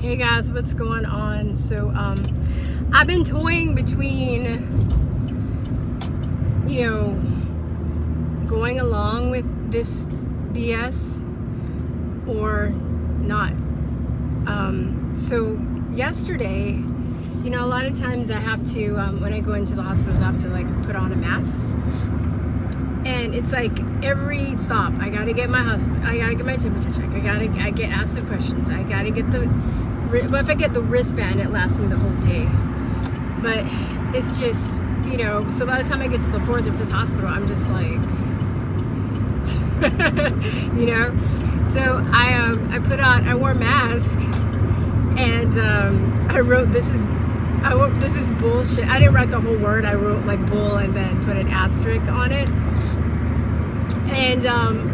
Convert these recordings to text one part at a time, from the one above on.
Hey guys, what's going on? So I've been toying between, going along with this BS or not. So yesterday, a lot of times I have to, when I go into the hospitals, I have to put on a mask. And it's every stop, I gotta get my temperature check. I get asked the questions. I gotta get but if I get the wristband, it lasts me the whole day. But it's just, so by the time I get to the 4th or 5th hospital, I'm just So I wore a mask, and I wrote, this is bullshit. I didn't write the whole word. I wrote bull and then put an asterisk on it. And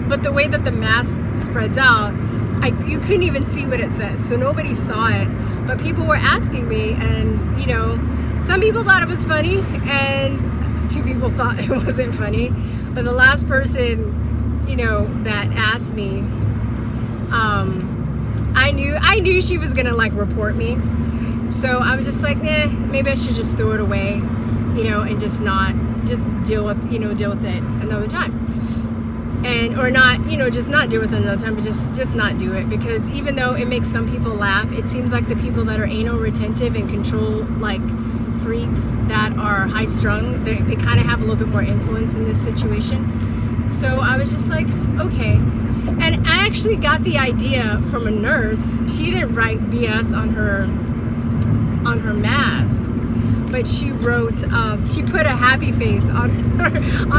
but the way that the mask spreads out, you couldn't even see what it says, so nobody saw it. But people were asking me, and some people thought it was funny, and 2 people thought it wasn't funny. But the last person, that asked me, I knew she was gonna report me. So I was just nah, maybe I should just throw it away, and just deal with it another time. Or not, just not deal with it another time, but just not do it. Because even though it makes some people laugh, it seems like the people that are anal retentive and control freaks that are high strung, they kind of have a little bit more influence in this situation. So I was just okay. And I actually got the idea from a nurse. She didn't write BS on her mask, but she wrote, she put a happy face on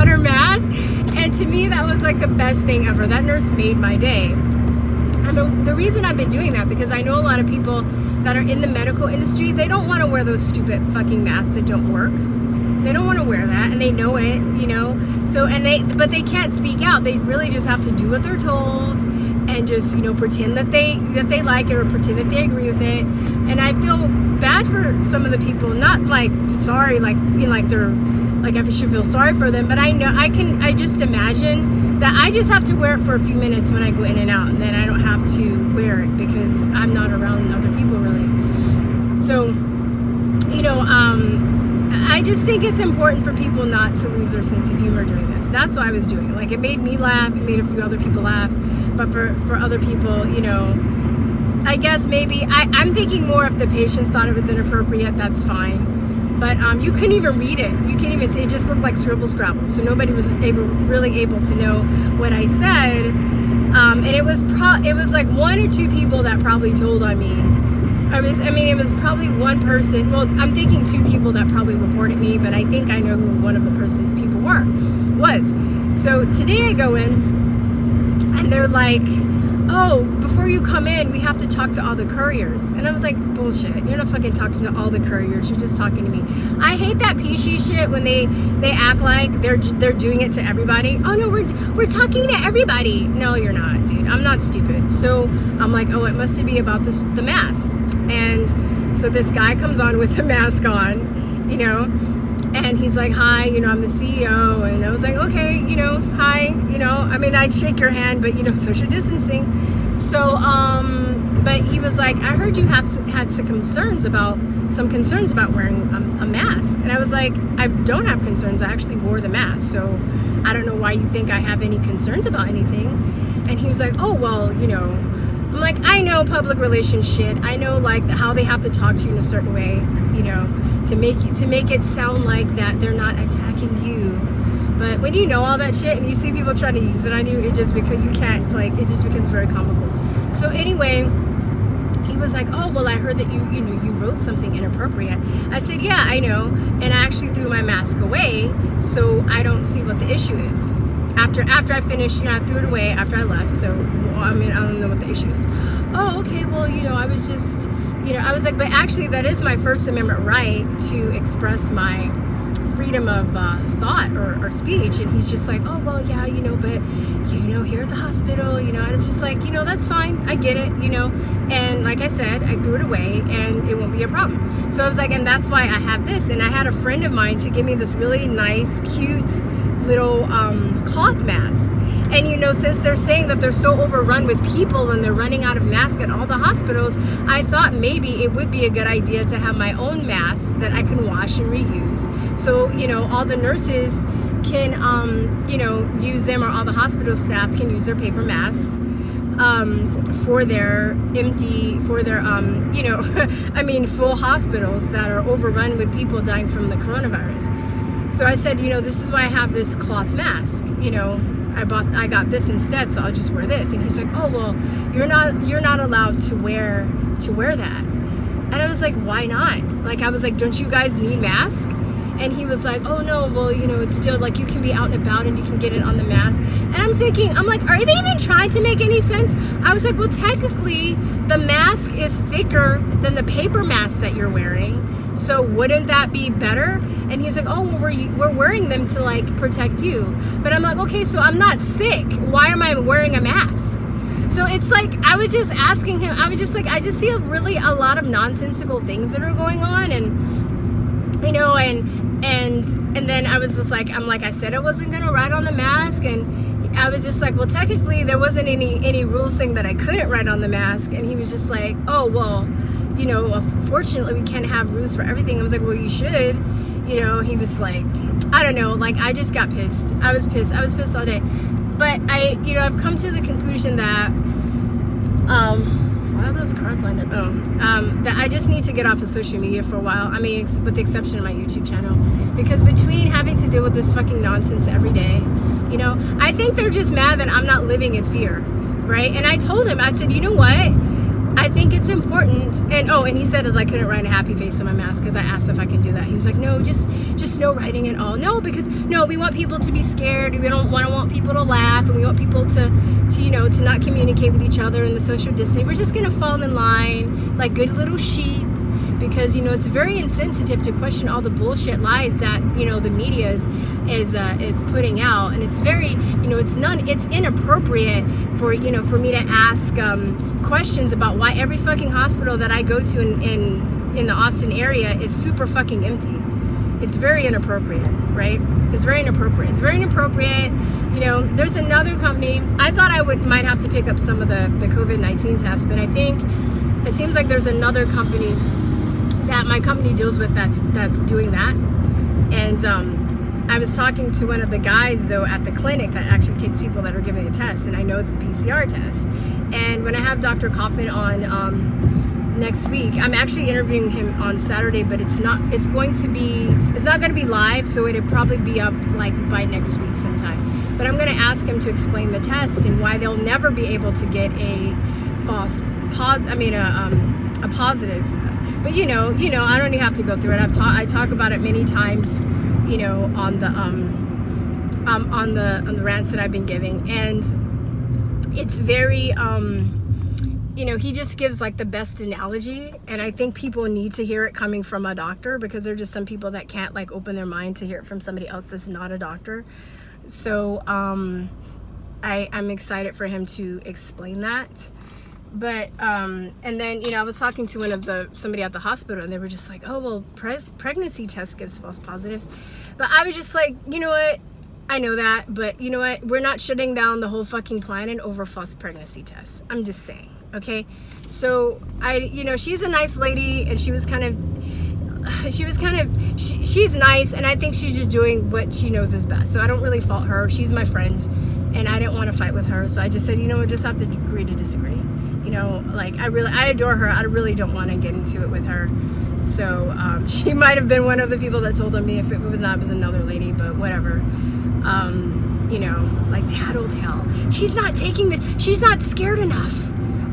her mask, and to me that was the best thing ever. That nurse made my day. And the reason I've been doing that, because I know a lot of people that are in the medical industry, they don't want to wear those stupid fucking masks that don't work. They don't want to wear that, and they know it, So, but they can't speak out. They really just have to do what they're told, and just pretend that they like it, or pretend that they agree with it. And I feel bad for some of the people, not sorry, they're I should feel sorry for them, but I know I just imagine that I just have to wear it for a few minutes when I go in and out, and then I don't have to wear it because I'm not around other people really. So I just think it's important for people not to lose their sense of humor during this. That's what I was doing. It made me laugh, it made a few other people laugh, but for other people, I guess really I'm thinking more if the patients thought it was inappropriate, that's fine. But you couldn't even read it. You can't even say, it just looked like scribble scrabble. So nobody was really able to know what I said. And it was 1 or 2 people that probably told on me. It was probably one person. Well, I'm thinking 2 people that probably reported me, but I think I know who one of the people was. So today I go in, and they're oh, before you come in, we have to talk to all the couriers. And I was bullshit. You're not fucking talking to all the couriers. You're just talking to me. I hate that PC shit when they act like they're doing it to everybody. Oh no, we're talking to everybody. No, you're not, dude. I'm not stupid. So I'm oh, it must be about the mask. And so this guy comes on with the mask on, and he's hi, I'm the CEO. And I was okay, hi, I'd shake your hand, but social distancing. So but he was I heard you had some concerns about wearing a mask. And I was I don't have concerns. I actually wore the mask, so I don't know why you think I have any concerns about anything. And he was oh well, I'm I know public relations shit. I know how they have to talk to you in a certain way, to make it sound like that they're not attacking you. But when you know all that shit and you see people trying to use it on you, it just becomes it just becomes very comical. So anyway, he was oh well, I heard that you wrote something inappropriate. I said, yeah, I know, and I actually threw my mask away, so I don't see what the issue is. After I finished, I threw it away after I left. So I don't know what the issue is. Oh, okay. Well, I was just, I was but actually that is my First Amendment right to express my freedom of thought or speech. And he's just oh well, yeah, but here at the hospital, and I'm just that's fine, I get it, and like I said, I threw it away and it won't be a problem. So I was and that's why I have this. And I had a friend of mine to give me this really nice, cute little cloth mask. And since they're saying that they're so overrun with people and they're running out of masks at all the hospitals, I thought maybe it would be a good idea to have my own mask that I can wash and reuse. So, all the nurses can, use them, or all the hospital staff can use their paper masks for their full hospitals that are overrun with people dying from the coronavirus. So I said, this is why I have this cloth mask. I got this instead, so I'll just wear this. And he's like, oh, well, you're not allowed to wear that. And I was like, why not? Like, I was like, don't you guys need masks? And he was like, oh no, well, it's still like you can be out and about and you can get it on the mask. And I'm like, are they even trying to make any sense? I was like, well, technically the mask is thicker than the paper mask that you're wearing. So wouldn't that be better? And he's like, oh, well, we're wearing them to like protect you. But I'm like, okay, so I'm not sick. Why am I wearing a mask? So it's like, I was just asking him, I was just like, I just see a lot of nonsensical things that are going on. And then I was just like, I said I wasn't going to write on the mask. And I was just like, well, technically there wasn't any rules saying that I couldn't write on the mask. And he was just like, oh, well, fortunately we can't have rules for everything. I was like, well, you should. He was like, I don't know, like, I just got pissed. I was pissed all day. But I've come to the conclusion that, why are those cards lined up? That I just need to get off of social media for a while. I mean, with the exception of my YouTube channel. Because between having to deal with this fucking nonsense every day, I think they're just mad that I'm not living in fear, right? And I told him, I said, you know what? I think it's important. And he said that I couldn't write a happy face on my mask because I asked if I can do that. He was like, no, just no writing at all. No, because we want people to be scared. We don't want people to laugh, and we want people to not communicate with each other in the social distancing. We're just gonna fall in line like good little sheep, because it's very insensitive to question all the bullshit lies that the media is putting out, and it's very it's inappropriate for me to ask questions about why every fucking hospital that I go to in the Austin area is super fucking empty. It's very inappropriate, right? It's very inappropriate. There's another company. I thought I might have to pick up some of the COVID-19 tests, but I think it seems like there's another company that my company deals with that's doing that. And I was talking to one of the guys though at the clinic that actually takes people that are giving a test, and I know it's a PCR test. And when I have Dr. Kaufman on next week, I'm actually interviewing him on Saturday, but it's not going to be live, so it'll probably be up like by next week sometime. But I'm going to ask him to explain the test and why they'll never be able to get a a positive. But I don't even have to go through it. I talk about it many times, on the rants that I've been giving, and it's very he just gives like the best analogy, and I think people need to hear it coming from a doctor, because there are just some people that can't like open their mind to hear it from somebody else that's not a doctor. So I'm excited for him to explain that. But and then I was talking to somebody at the hospital, and they were just like, oh, well, pregnancy test gives false positives. But I was just like, you know what, I know that, but you know what, we're not shutting down the whole fucking planet over false pregnancy tests. I'm just saying, okay? So she's a nice lady, and she's nice, and I think she's just doing what she knows is best. So I don't really fault her. She's my friend, and I didn't want to fight with her. So I just said, we just have to agree to disagree. I adore her. I really don't want to get into it with her. So she might have been one of the people that told on me. If it was not, it was another lady, but whatever. Like tattletale. She's not taking this. She's not scared enough.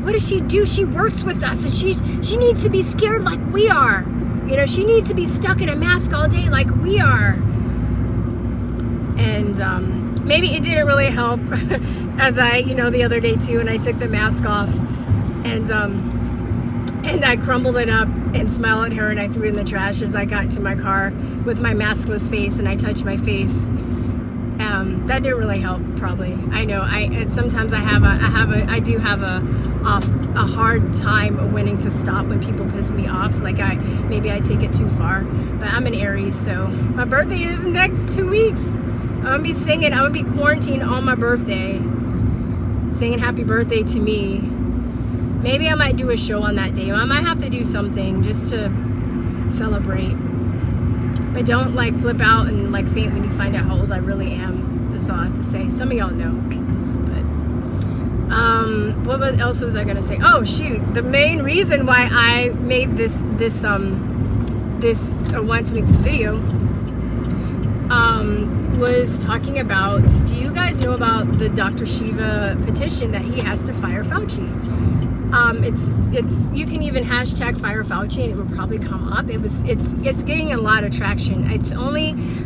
What does she do? She works with us, and she needs to be scared like we are. She needs to be stuck in a mask all day like we are. And maybe it didn't really help as the other day too, and I took the mask off, and I crumbled it up and smiled at her, and I threw it in the trash as I got to my car with my maskless face, and I touched my face. That didn't really help, probably. I know. Sometimes I do have a hard time wanting to stop when people piss me off. Like maybe I take it too far. But I'm an Aries, so my birthday is next 2 weeks. I'm gonna be singing. I'm gonna be quarantined on my birthday, singing happy birthday to me. Maybe I might do a show on that day. I might have to do something just to celebrate. But don't like flip out and like faint when you find out how old I really am. That's all I have to say. Some of y'all know. But what else was I gonna say? Oh shoot! The main reason why I made I wanted to make this video was talking about, do you guys know about the Dr.SHIVA petition that he has to fire Fauci? It's you can even hashtag fire Fauci and it will probably come up. It's getting a lot of traction.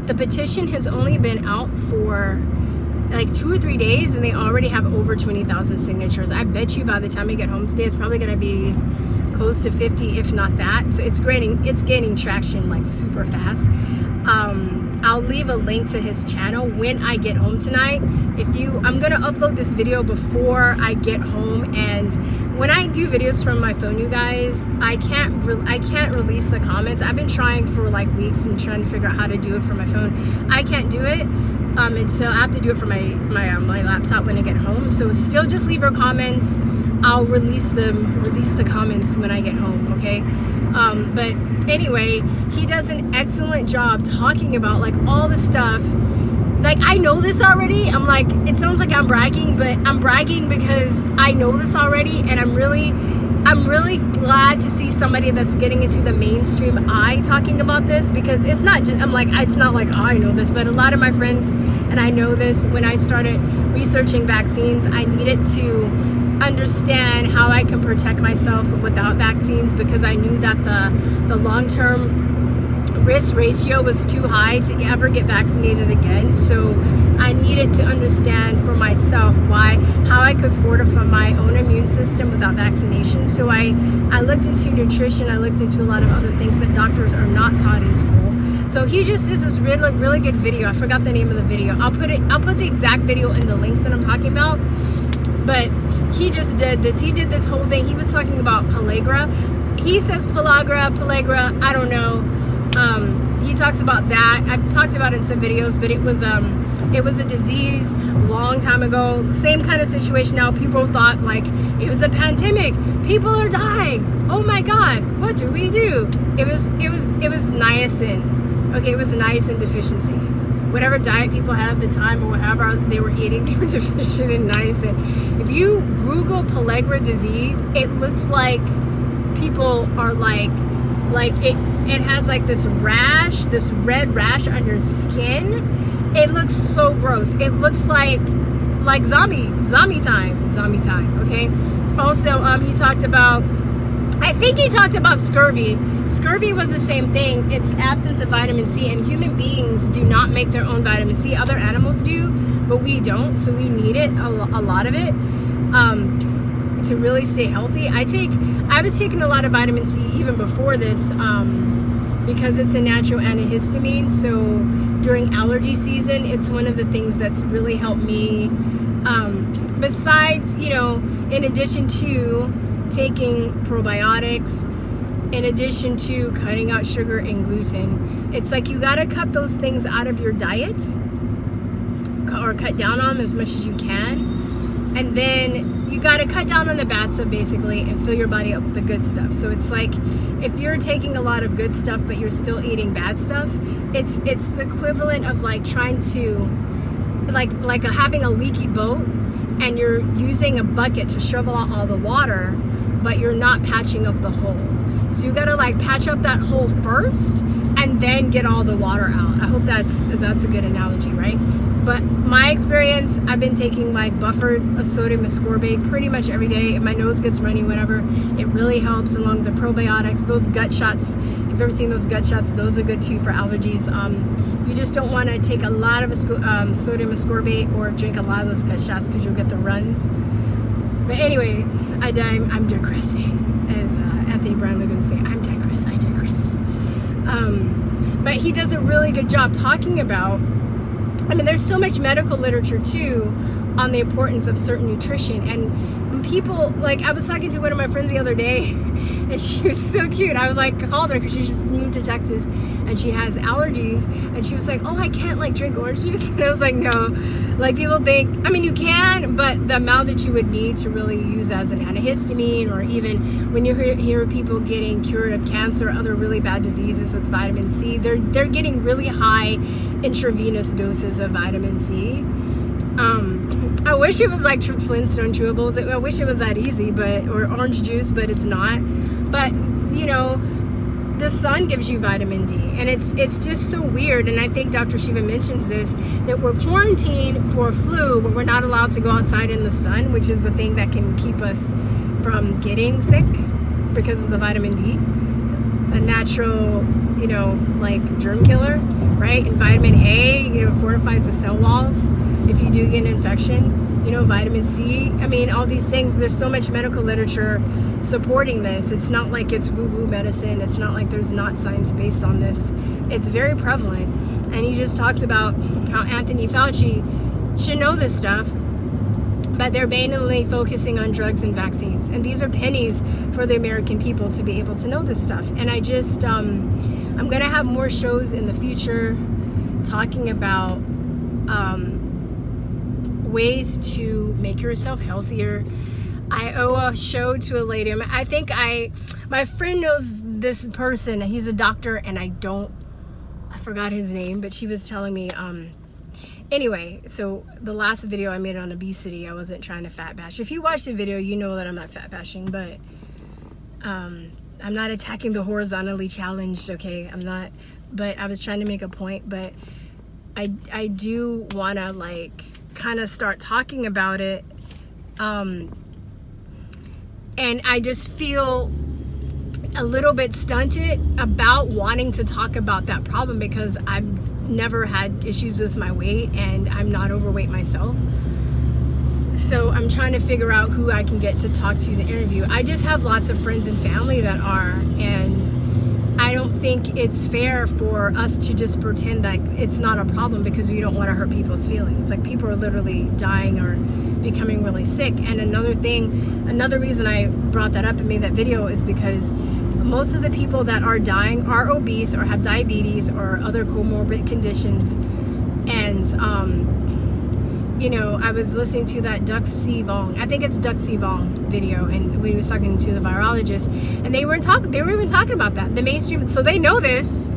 The petition has only been out for like 2 or 3 days and they already have over 20,000 signatures. I bet you by the time we get home today, it's probably going to be close to 50, if not that. So it's gaining traction like super fast. I'll leave a link to his channel when I get home tonight. I'm gonna upload this video before I get home, and when I do videos from my phone, you guys, I can't release the comments. I've been trying for like weeks and trying to figure out how to do it from my phone. I can't do it, and so I have to do it from my laptop when I get home. So still just leave your comments. I'll release the comments when I get home, okay? But anyway, he does an excellent job talking about like all the stuff. Like, I know this already. I'm like, it sounds like I'm bragging, but I'm bragging because I know this already, and I'm really glad to see somebody that's getting into the mainstream eye talking about this, because it's not just, it's not like I know this, but a lot of my friends and I know this. When I started researching vaccines, I needed to understand how I can protect myself without vaccines, because I knew that the long-term risk ratio was too high to ever get vaccinated again. So I needed to understand for myself how I could fortify my own immune system without vaccination. So I looked into nutrition. I looked into a lot of other things that doctors are not taught in school. So he just does this really good video. I forgot the name of the video. I'll put the exact video in the links that I'm talking about. But he just did this. He did this whole thing. He was talking about pellagra. He says pellagra, I don't know. He talks about that. I've talked about it in some videos, but it was a disease long time ago. Same kind of situation now. People thought like it was a pandemic. People are dying. Oh my God, what do we do? It was niacin. Okay, it was niacin deficiency. Whatever diet people had at the time or whatever they were eating, they were deficient in niacin. If you Google pellagra disease, it looks like people are like it has like this rash, this red rash on your skin. It looks so gross. It looks like zombie time, okay? Also, he talked about scurvy. Scurvy was the same thing. It's absence of vitamin C, and human beings do not make their own vitamin C. Other animals do, but we don't, so we need it, a lot of it, to really stay healthy. I was taking a lot of vitamin C even before this, because it's a natural antihistamine. So during allergy season, it's one of the things that's really helped me, besides, in addition to taking probiotics, in addition to cutting out sugar and gluten. It's like you gotta cut those things out of your diet, or cut down on them as much as you can, and then you gotta cut down on the bad stuff basically and fill your body up with the good stuff. So it's like if you're taking a lot of good stuff but you're still eating bad stuff, it's the equivalent of like trying to having a leaky boat and you're using a bucket to shovel out all the water, but you're not patching up the hole. So you gotta like patch up that hole first and then get all the water out. I hope that's a good analogy, right? But my experience, I've been taking like buffered sodium ascorbate pretty much every day. If my nose gets runny, whatever, it really helps, along with the probiotics. Those gut shots, if you've ever seen those gut shots, those are good too for allergies. You just don't want to take a lot of sodium ascorbate or drink a lot of those gut shots because you'll get the runs. But anyway, I'm digressing, as Anthony Brown would say. I digress. But he does a really good job talking about, there's so much medical literature too on the importance of certain nutrition, and people, like, I was talking to one of my friends the other day, and she was so cute. I was like, called her because she just moved to Texas and she has allergies, and she was like, oh, I can't like drink orange juice. And I was like, no. Like, people think, I mean, you can, but the amount that you would need to really use as an antihistamine, or even when you hear people getting cured of cancer, other really bad diseases with vitamin C, they're getting really high intravenous doses of vitamin C. I wish it was like Flintstone chewables. I wish it was that easy, or orange juice, but it's not. But, you know, the sun gives you vitamin D, and it's just so weird. And I think Dr. Shiva mentions this, that we're quarantined for flu, but we're not allowed to go outside in the sun, which is the thing that can keep us from getting sick because of the vitamin D, a natural, you know, like germ killer, right? And vitamin A, you know, fortifies the cell walls if you do get an infection. You know, vitamin C, I mean, all these things, there's so much medical literature supporting this. It's not like it's woo-woo medicine. It's not like there's not science based on this. It's very prevalent. And he just talks about how Anthony Fauci should know this stuff, but they're blatantly focusing on drugs and vaccines. And these are pennies for the American people to be able to know this stuff. And I just, I'm going to have more shows in the future talking about ways to make yourself healthier. I owe a show to a lady. I think my friend knows this person. He's a doctor, and I forgot his name, but she was telling me, anyway, so the last video I made on obesity, I wasn't trying to fat bash. If you watch the video, you know that I'm not fat bashing, but I'm not attacking the horizontally challenged, okay? I'm not, but I was trying to make a point, but I do want to, like, kind of start talking about it, and I just feel a little bit stunted about wanting to talk about that problem, because I've never had issues with my weight, and I'm not overweight myself. So I'm trying to figure out who I can get to talk to in the interview. I just have lots of friends and family that are, and I don't think it's fair for us to just pretend like it's not a problem because we don't want to hurt people's feelings. Like, people are literally dying or becoming really sick. And another reason I brought that up and made that video is because most of the people that are dying are obese or have diabetes or other comorbid conditions. And, you know, I was listening to that I think it's Duck.SHIVA video, and we was talking to the virologist, and they were even talking about that, the mainstream. So they know this,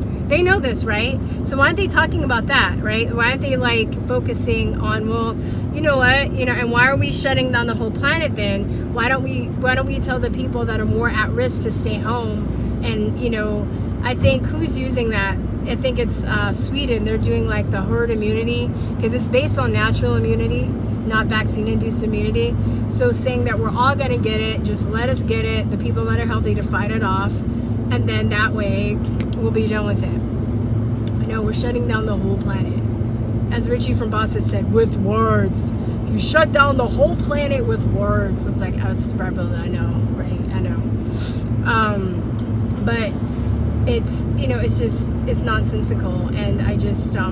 right? So why aren't they talking about that, right? Why aren't they like focusing on, well, you know what, you know, and why are we shutting down the whole planet then? Why don't we tell the people that are more at risk to stay home? And, you know, I think who's using that? I think it's Sweden. They're doing like the herd immunity, because it's based on natural immunity, not vaccine-induced immunity. So saying that we're all going to get it, just let us get it, the people that are healthy, to fight it off, and then that way we'll be done with it. But no, we're shutting down the whole planet. As Richie from Boston said, with words. You shut down the whole planet with words. I was like, I was rebel, I know, right? I know. But it's, you know, it's nonsensical. And I just, I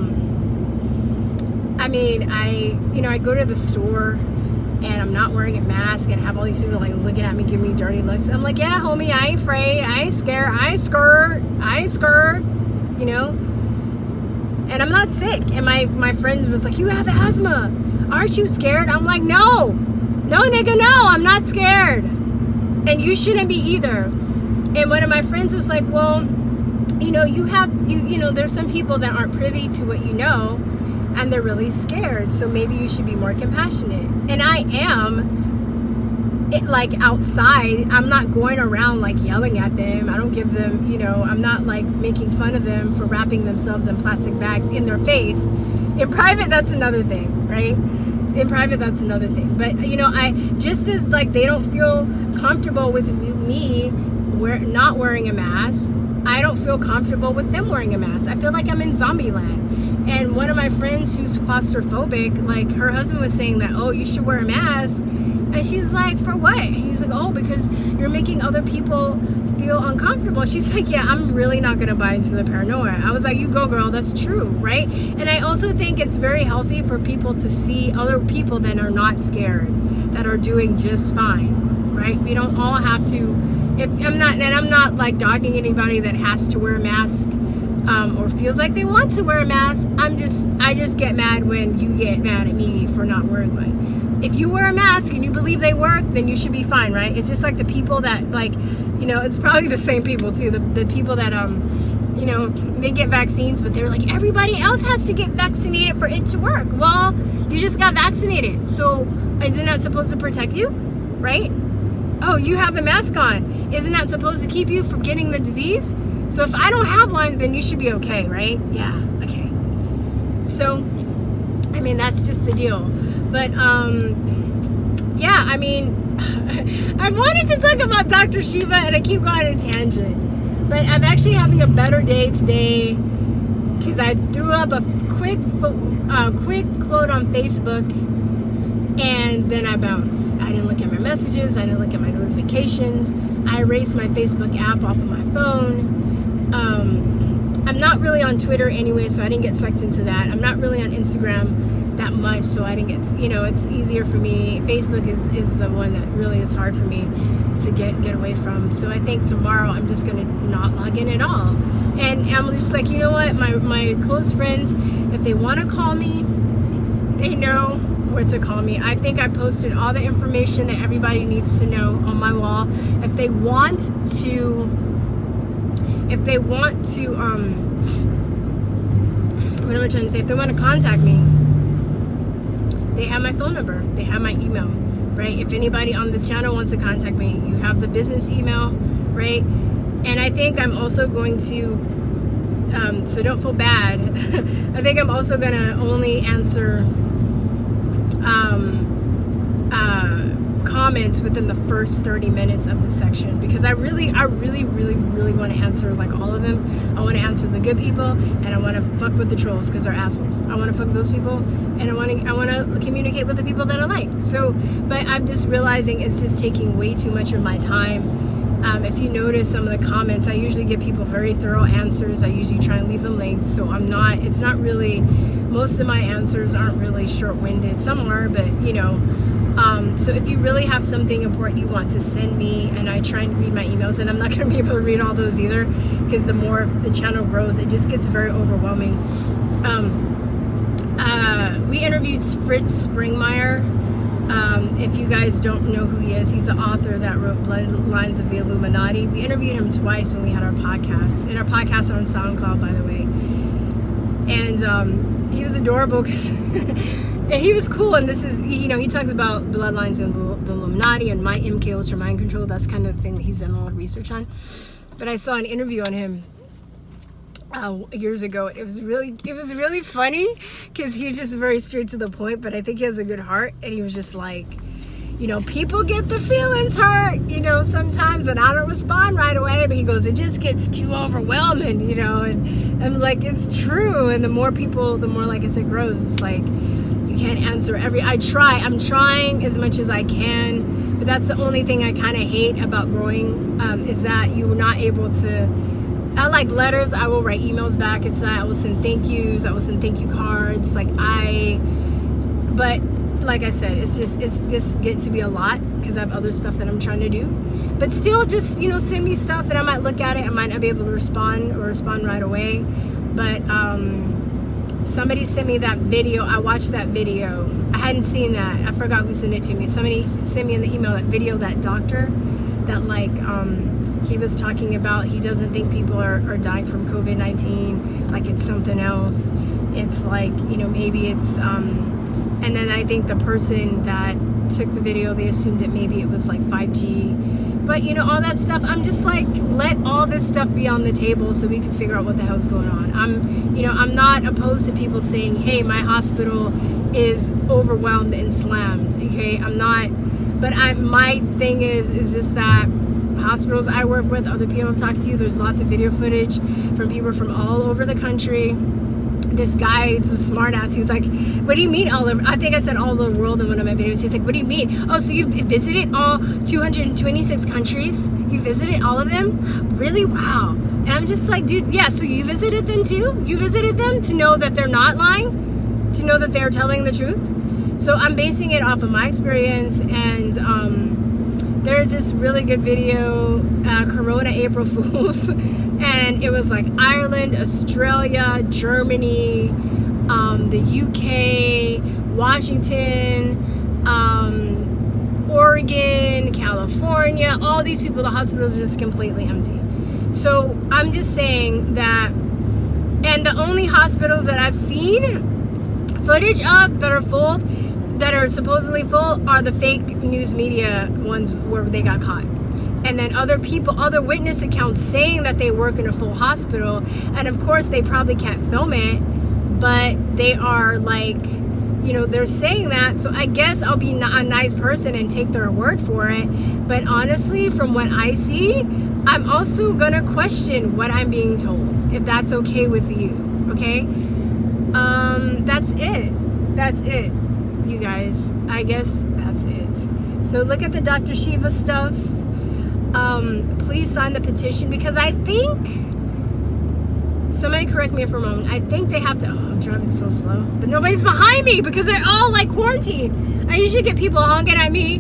mean, I go to the store and I'm not wearing a mask and have all these people like looking at me, giving me dirty looks. I'm like, yeah, homie, I ain't afraid, I ain't scared, I ain't scared, you know? And I'm not sick. And my friend was like, you have asthma, aren't you scared? I'm like, no, nigga, no, I'm not scared. And you shouldn't be either. And one of my friends was like, well, you know, you know, there's some people that aren't privy to what you know, and they're really scared. So maybe you should be more compassionate. And I am, like, outside. I'm not going around like yelling at them. I don't give them, you know, I'm not like making fun of them for wrapping themselves in plastic bags in their face. In private, that's another thing, right? In private, that's another thing. But, you know, I just as like they don't feel comfortable with me not wearing a mask, I don't feel comfortable with them wearing a mask. I feel like I'm in zombie land. And one of my friends who's claustrophobic, like, her husband was saying that, oh, you should wear a mask. And she's like, for what? He's like, oh, because you're making other people feel uncomfortable. She's like, yeah, I'm really not going to buy into the paranoia. I was like, you go, girl, that's true, right? And I also think it's very healthy for people to see other people that are not scared. that are doing just fine, right? We don't all have to. I'm not like dogging anybody that has to wear a mask or feels like they want to wear a mask. I just get mad when you get mad at me for not wearing one. If you wear a mask and you believe they work, then you should be fine, right? It's just like the people that, like, you know, it's probably the same people too. The people that you know, they get vaccines, but they're like, everybody else has to get vaccinated for it to work. Well, you just got vaccinated, so isn't that supposed to protect you, right? Oh, you have a mask on. Isn't that supposed to keep you from getting the disease? So if I don't have one, then you should be okay, right? Yeah, okay. So, I mean, that's just the deal. But, yeah, I mean, I wanted to talk about Dr.SHIVA, and I keep going on a tangent. But I'm actually having a better day today because I threw up a quick quote on Facebook, and then I bounced. I didn't look at my messages. I didn't look at my notifications. I erased my Facebook app off of my phone. I'm not really on Twitter anyway, so I didn't get sucked into that. I'm not really on Instagram that much, so I didn't get, you know, it's easier for me. Facebook is the one that really is hard for me to get away from. So I think tomorrow I'm just gonna not log in at all. And I'm just like, you know what, my close friends, if they want to call me, they know where to call me. I think I posted all the information that everybody needs to know on my wall. If they want to what am I trying to say? If they want to contact me, they have my phone number, they have my email, right? If anybody on this channel wants to contact me, you have the business email, right? And I think I'm also going to, so don't feel bad, I think I'm also going to only answer comments within the first 30 minutes of the section, because I really want to answer like all of them. I want to answer the good people, and I want to fuck with the trolls because they're assholes. I want to fuck with those people, and I want to communicate with the people that I like. So, but I'm just realizing it's just taking way too much of my time. If you notice some of the comments, I usually give people very thorough answers. I usually try and leave them linked, so it's not really, most of my answers aren't really short-winded. Some are, but you know. So if you really have something important you want to send me, and I try and read my emails, and I'm not going to be able to read all those either, because the more the channel grows, it just gets very overwhelming. We interviewed Fritz Springmeier. If you guys don't know who he is, he's the author that wrote Bloodlines of the Illuminati. We interviewed him twice when we had our podcast, and our podcast on SoundCloud, by the way. And he was adorable because he was cool. And this is, you know, he talks about Bloodlines of the Illuminati and mind MK Ultra mind control. That's kind of the thing that he's done a lot of research on. But I saw an interview on him years ago. It was really funny because he's just very straight to the point, but I think he has a good heart. And he was just like, you know, people get their feelings hurt, you know, sometimes, and I don't respond right away, but he goes, it just gets too overwhelming, you know. And I'm like, it's true. And the more people, the more, like I said, grows. It's like, you can't answer I'm trying as much as I can, but that's the only thing I kind of hate about growing, is that you're not able to. I like letters. I will write emails back. It's that I will send thank yous. I will send thank you cards. But like I said, it's just getting to be a lot because I have other stuff that I'm trying to do. But still, just, you know, send me stuff and I might look at it. I might not be able to respond right away. But somebody sent me that video. I watched that video. I hadn't seen that. I forgot who sent it to me. Somebody sent me in the email that video, that doctor that he was talking about, he doesn't think people are dying from COVID-19, like it's something else. It's like, you know, maybe it's, and then I think the person that took the video, they assumed that maybe it was like 5G. But, you know, all that stuff, I'm just like, let all this stuff be on the table so we can figure out what the hell's going on. I'm not opposed to people saying, hey, my hospital is overwhelmed and slammed, okay? I'm not, but my thing is just that hospitals I work with, other people I've talked to, there's lots of video footage from people from all over the country. This guy, it's a smart ass, he's like, what do you mean all over? I think I said all over the world in one of my videos. He's like, what do you mean? Oh, so you visited all 226 countries? You visited all of them? Really? Wow. And I'm just like, dude, yeah, so you visited them too? You visited them to know that they're not lying? To know that they're telling the truth? So I'm basing it off of my experience, and there's this really good video, Corona April Fools, and it was like Ireland, Australia, Germany, the UK, Washington, Oregon, California, all these people, the hospitals are just completely empty. So I'm just saying that, and the only hospitals that I've seen footage of that are full, that are supposedly full, are the fake news media ones where they got caught. And then other people, other witness accounts saying that they work in a full hospital, and of course they probably can't film it, but they are like, you know, they're saying that. So I guess I'll be a nice person and take their word for it. But honestly, from what I see, I'm also gonna question what I'm being told, if that's okay with you. Okay, that's it, you guys. I guess that's it. So look at the Dr.SHIVA stuff. Please sign the petition, because I think, somebody correct me if I'm wrong, I think they have to, I'm driving so slow, but nobody's behind me because they're all like quarantined. I usually get people honking at me,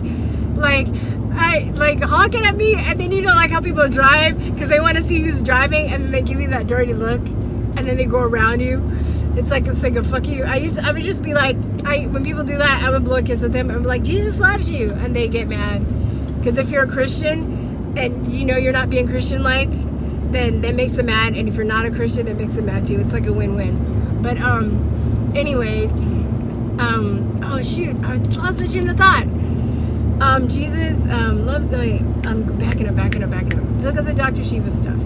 like honking at me, and then, you know, like how people drive because they want to see who's driving, and then they give you that dirty look, and then they go around you. It's like a fuck you. I would just be like, when people do that, I would blow a kiss at them and be like, Jesus loves you, and they get mad. Because if you're a Christian and you know you're not being Christian-like, then that makes them mad, and if you're not a Christian, it makes them mad too. It's like a win-win. But anyway, oh shoot, I lost my train of thought. Jesus loves the. Wait, I'm backing up. Look at the Dr.SHIVA stuff.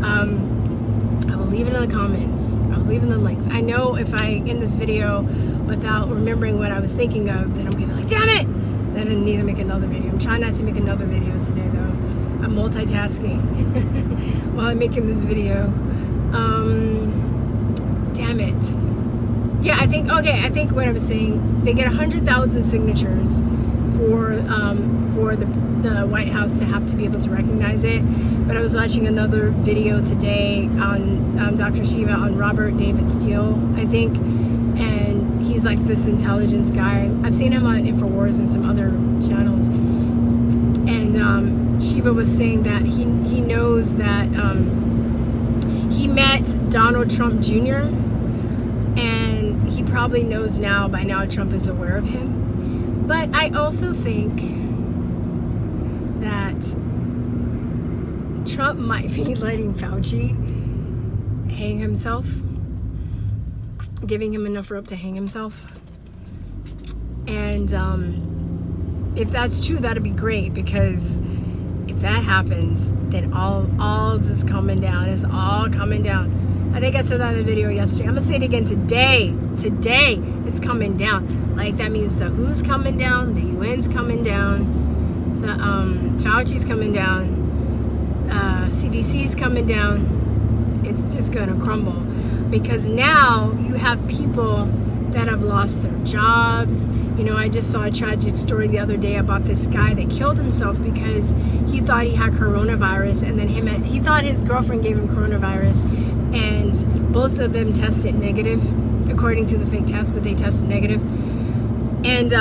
I will leave it in the comments. I'll leave in the links. I know if I end this video without remembering what I was thinking of, then I'm gonna be like, damn it! Then I need to make another video. I'm trying not to make another video today though. I'm multitasking while I'm making this video. Damn it. Yeah, I think what I was saying, they get 100,000 signatures for the White House to have to be able to recognize it. But I was watching another video today on Dr.SHIVA, on Robert David Steele, I think, and he's like this intelligence guy. I've seen him on InfoWars and some other channels, and Shiva was saying that he knows that he met Donald Trump Jr., and he probably knows now, by now Trump is aware of him. But I also think that Trump might be letting Fauci hang himself, giving him enough rope to hang himself. And if that's true, that'd be great, because if that happens, then all is coming down. It's all coming down. I think I said that in the video yesterday. I'm gonna say it again today. Today, it's coming down. Like, that means the WHO's coming down, the UN's coming down, the Fauci's coming down, CDC's coming down. It's just gonna crumble, because now you have people that have lost their jobs. You know, I just saw a tragic story the other day about this guy that killed himself because he thought he had coronavirus, and then he thought his girlfriend gave him coronavirus, and both of them tested negative, according to the fake test, but they tested negative. And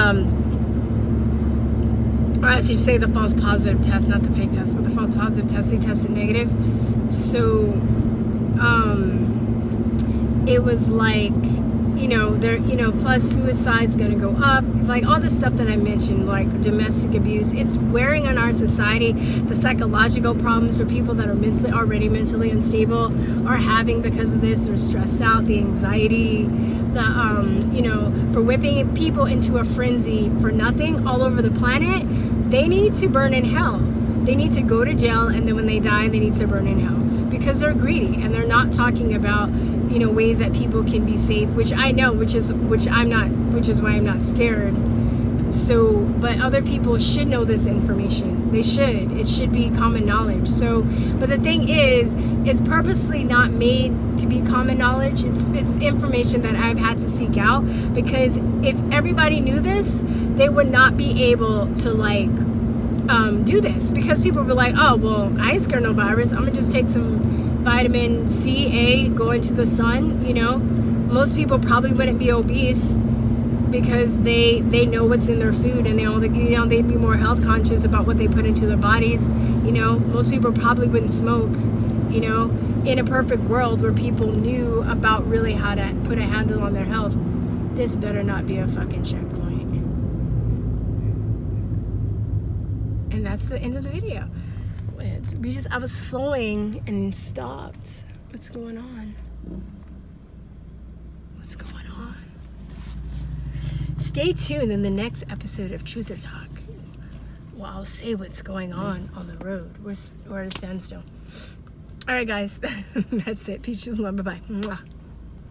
or I should say the false positive test, not the fake test, but the false positive test, they tested negative. So it was like, you know, there, you know, plus suicide's gonna go up, like all the stuff that I mentioned, like domestic abuse. It's wearing on our society. The psychological problems for people that are already mentally unstable are having because of this. They're stressed out, the anxiety, the you know, for whipping people into a frenzy for nothing all over the planet. They need to burn in hell. They need to go to jail, and then when they die, they need to burn in hell, because they're greedy, and they're not talking about, you know, ways that people can be safe, which I know, which is why I'm not scared. So, but other people should know this information. They should. It should be common knowledge. So, but the thing is, it's purposely not made to be common knowledge. It's information that I've had to seek out, because if everybody knew this, they would not be able to like do this, because people were like, oh well, I ain't scared no virus. I'm gonna just take some vitamin C, A, go into the sun. You know, most people probably wouldn't be obese. because they know what's in their food, and they'd be more health conscious about what they put into their bodies. You know, most people probably wouldn't smoke, you know, in a perfect world where people knew about really how to put a handle on their health. This better not be a fucking checkpoint. And that's the end of the video. I was flowing and stopped. What's going on? What's going on? Stay tuned in the next episode of Truth or Talk. Well, I'll say what's going on the road. We're at a standstill. All right, guys. That's it. Peace and love. Bye-bye. Mwah.